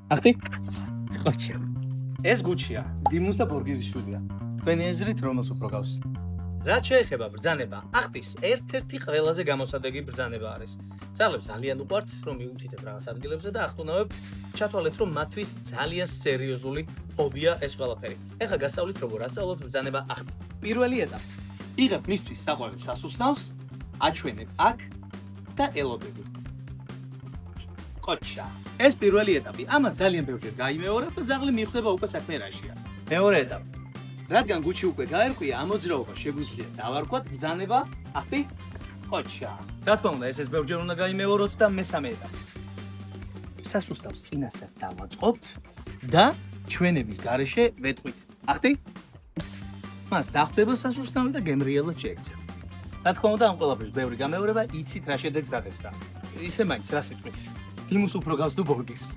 ახტი? ხოჩი. ეს გუჩია, დიმუს და ბორგერის შვილია. თქვენი ეზრით რომელს უფრო გავს? რაც შეეხება ბრძანება, ახტის ერთ-ერთი ყველაზე გამოსადეგი ბრძანება არის. ძალებს ძალიან უყვართ, რომ მიუთითეთ რაღაც ადგილებზე და ახტუნავებ ჩათვალეთ, რომ მათთვის ძალიან სერიოზული ჰობია ეს ყველაფერი. ეხლა გასწავლით, როგორ ასწავლოთ ბრძანება ახტი. პირველი ეტაპი. იღებ მისთვის საყვარელ სასუსნავს, აჩვენებ აქ და ელოდები. ყოჩა. ეს პირველი ეტაპი. ამას ძალიან ბევრჯერ გაიმეორებ და ძაღლი მიხვდება უკვე საქმე რაშია. მეორე ეტაპი. რადგან გუჩი უკვე გაერკვია, ამ მოძრაობა შეგვიძლია დავარქვათ ბრძანება ახტი? ყოჩა. რა თქმა უნდა, ესეც ბევრჯერ უნდა გაიმეოროთ და მესამე ეტაპი. სასუსტავს წინასწარ დავაწყობთ და ჩვენების გარეშე ვეტყვით. ახტი? მას დახვდება სასუსტავი და გემრიელად შეექცევა. რა თქმა უნდა, ამ ყველაფერს ბევრი გამეორება, იცით რა შედეგს დადებს და ისე მაინც რა სიტყვით. იმუს უფრო გავს თუ ბორგერს.